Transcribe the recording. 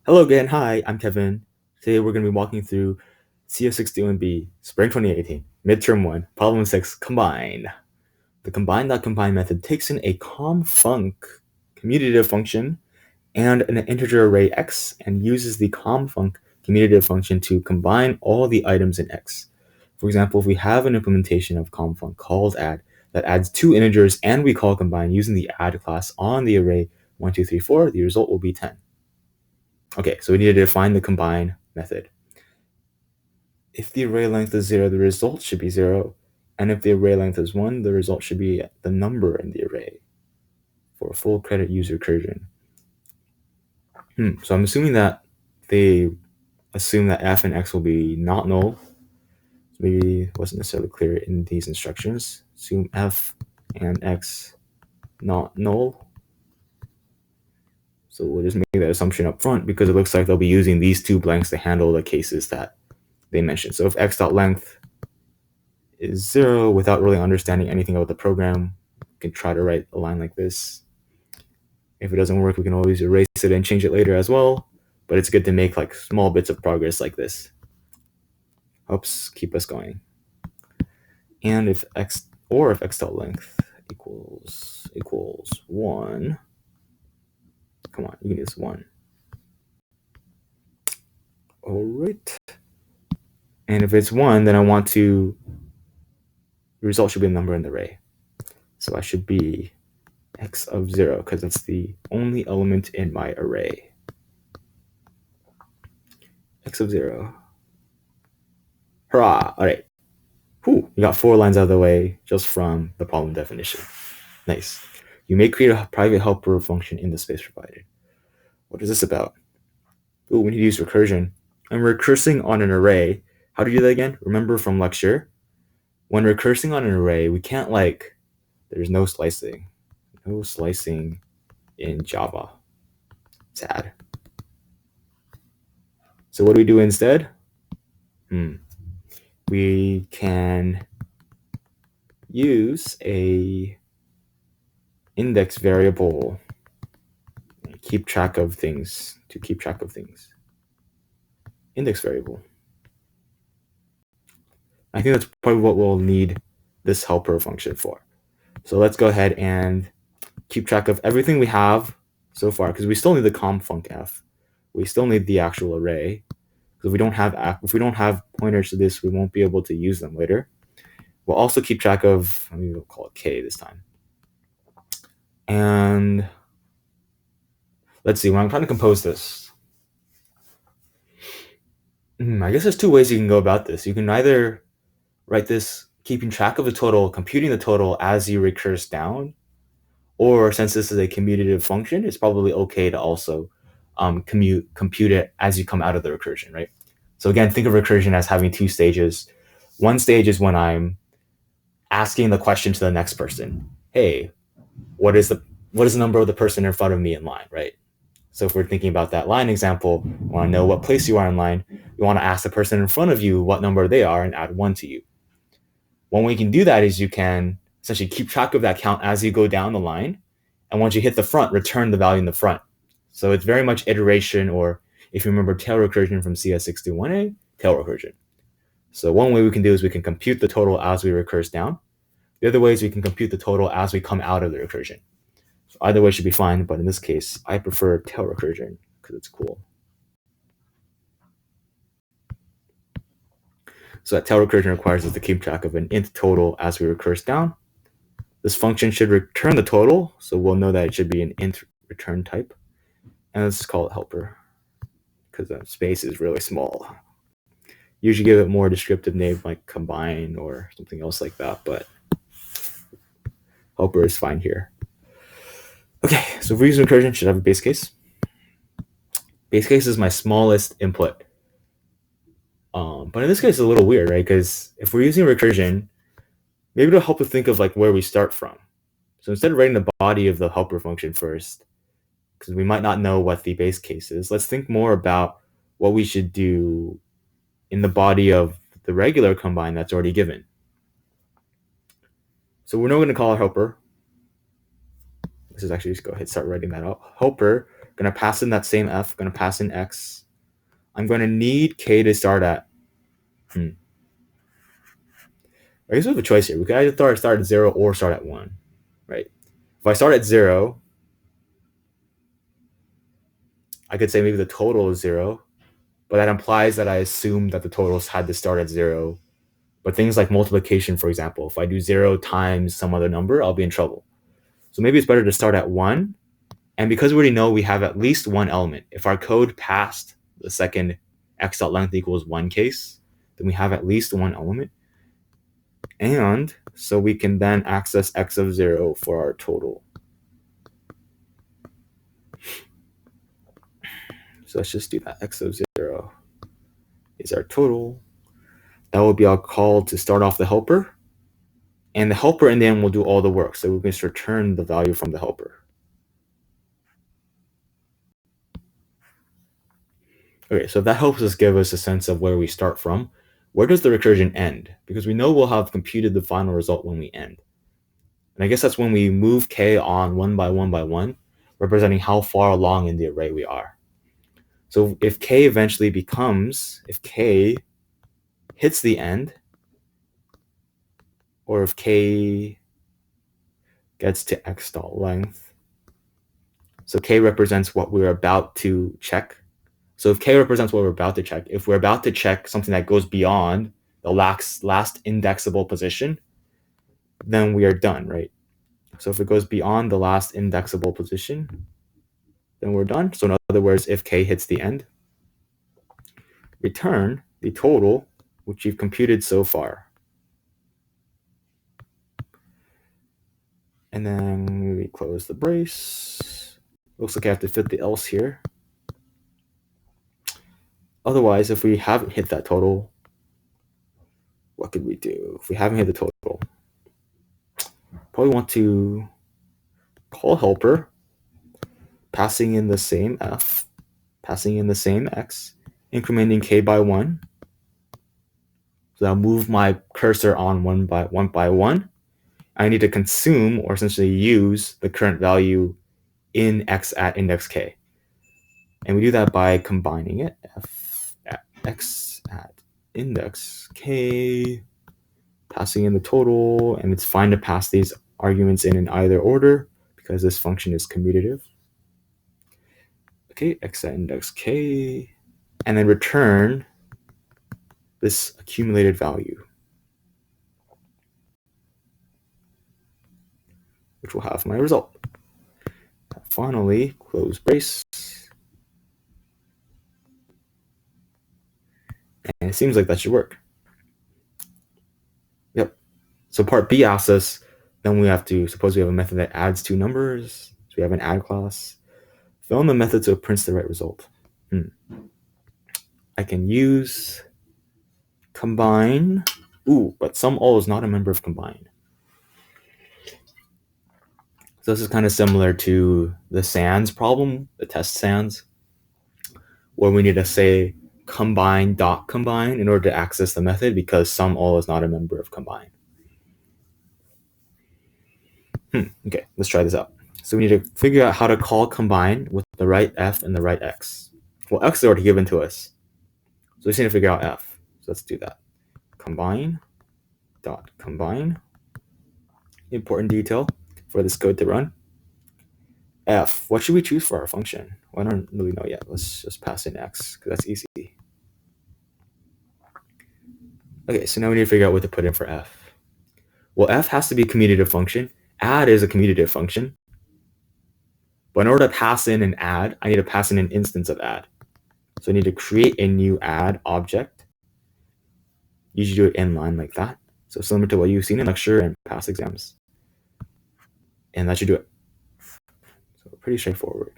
Hello again. Hi, I'm Kevin. Today we're going to be walking through CS61B, Spring 2018, Midterm 1, Problem 6, Combine. The combine.combine method takes in a confunc commutative function and an integer array x and uses the confunc commutative function to combine all the items in x. For example, if we have an implementation of confunc called add that adds two integers and we call combine using the add class on the array 1, 2, 3, 4, the result will be 10. Okay, so we need to define the combine method. If the array length is 0, the result should be 0. And if the array length is 1, the result should be the number in the array for full credit user recursion. So I'm assuming that they assume that f and x will be not null. So maybe it wasn't necessarily clear in these instructions. Assume f and x not null. So we'll just make that assumption up front because it looks like they'll be using these two blanks to handle the cases that they mentioned. So if x.length is 0 without really understanding anything about the program, we can try to write a line like this. If it doesn't work, we can always erase it and change it later as well. But it's good to make like small bits of progress like this. Helps keep us going. And if x.length equals 1, come on, you can use 1. All right. And if it's 1, then I want to, the result should be a number in the array. So I should be x of 0 because that's the only element in my array. X of 0. Hurrah! All right. Whew, you got 4 lines out of the way just from the problem definition. Nice. You may create a private helper function in the space provided. What is this about? Ooh, we need to use recursion. I'm recursing on an array. How do you do that again? Remember from lecture? When recursing on an array, we can't there's no slicing. No slicing in Java. Sad. So what do we do instead? We can use a index variable to keep track of things. Index variable. I think that's probably what we'll need this helper function for. So let's go ahead and keep track of everything we have so far, because we still need the confunc f. We still need the actual array. Because if we don't have pointers to this, we won't be able to use them later. We'll also keep track of, we'll call it k this time. And let's see, when I'm trying to compose this, I guess there's two ways you can go about this. You can either write this keeping track of the total, computing the total as you recurse down, or since this is a commutative function, it's probably okay to also compute it as you come out of the recursion, right? So again, think of recursion as having two stages. One stage is when I'm asking the question to the next person. Hey, what is the number of the person in front of me in line, right? So if we're thinking about that line example, we want to know what place you are in line. You want to ask the person in front of you what number they are and add 1 to you. One way you can do that is you can essentially keep track of that count as you go down the line. And once you hit the front, return the value in the front. So it's very much iteration, or if you remember tail recursion from CS61A, tail recursion. So one way we can do is we can compute the total as we recurse down. The other way is we can compute the total as we come out of the recursion. So either way should be fine, but in this case, I prefer tail recursion because it's cool. So that tail recursion requires us to keep track of an int total as we recurse down. This function should return the total, so we'll know that it should be an int return type. And let's call it helper because the space is really small. Usually give it more descriptive name like combine or something else like that, but helper is fine here. Okay, so if we're using recursion, should have a base case. Base case is my smallest input. But in this case, it's a little weird, right? Because if we're using recursion, maybe it'll help us think of where we start from. So instead of writing the body of the helper function first, because we might not know what the base case is, let's think more about what we should do in the body of the regular combine that's already given. So we're now going to call it helper. This is actually just go ahead and start writing that out. Helper Going to pass in that same f, going to pass in x. I'm going to need k to start at, I guess we have a choice here. We could either start at 0 or start at 1, right? If I start at 0, I could say maybe the total is 0, but that implies that I assume that the totals had to start at 0. But things like multiplication, for example, if I do 0 times some other number, I'll be in trouble. So maybe it's better to start at 1. And because we already know we have at least one element, if our code passed the second x.length equals 1 case, then we have at least one element. And so we can then access x of 0 for our total. So let's just do that. X of 0 is our total. That will be our call to start off the helper. And the helper in the end will do all the work. So we can just return the value from the helper. Okay, so that helps us give us a sense of where we start from. Where does the recursion end? Because we know we'll have computed the final result when we end. And I guess that's when we move k on one by one, representing how far along in the array we are. So if k eventually becomes, if k hits the end, or if k gets to x.length, so k represents what we're about to check. So if k represents what we're about to check, if we're about to check something that goes beyond the last indexable position, then we are done, right? So if it goes beyond the last indexable position, then we're done. So in other words, if k hits the end, return the total which you've computed so far. And then we close the brace. Looks like I have to fit the else here. Otherwise, if we haven't hit that total, what could we do? If we haven't hit the total, probably want to call helper, passing in the same f, passing in the same x, incrementing k by 1. So I'll move my cursor on one by one. I need to consume, or essentially use, the current value in x at index k. And we do that by combining it, f at x at index k, passing in the total, and it's fine to pass these arguments in either order because this function is commutative. Okay, x at index k, and then return this accumulated value, which will have my result. Finally, close brace. And it seems like that should work. Yep. So part B asks us, then we have to, suppose we have a method that adds two numbers. So we have an add class. Fill in the method so it prints the right result. I can use combine. Ooh, but sum all is not a member of combine. So this is kind of similar to the sans problem, the test sans, where we need to say combine in order to access the method because sum all is not a member of combine. Okay, let's try this out. So we need to figure out how to call combine with the right f and the right x. Well, x is already given to us, so we just need to figure out f. So let's do that. Combine dot combine. Important detail for this code to run. F. What should we choose for our function? Well, I don't really know yet. Let's just pass in x because that's easy. Okay, so now we need to figure out what to put in for f. Well, f has to be a commutative function. Add is a commutative function. But in order to pass in an add, I need to pass in an instance of add. So I need to create a new add object. Usually do it inline like that. So similar to what you've seen in lecture and past exams. And that should do it. So pretty straightforward.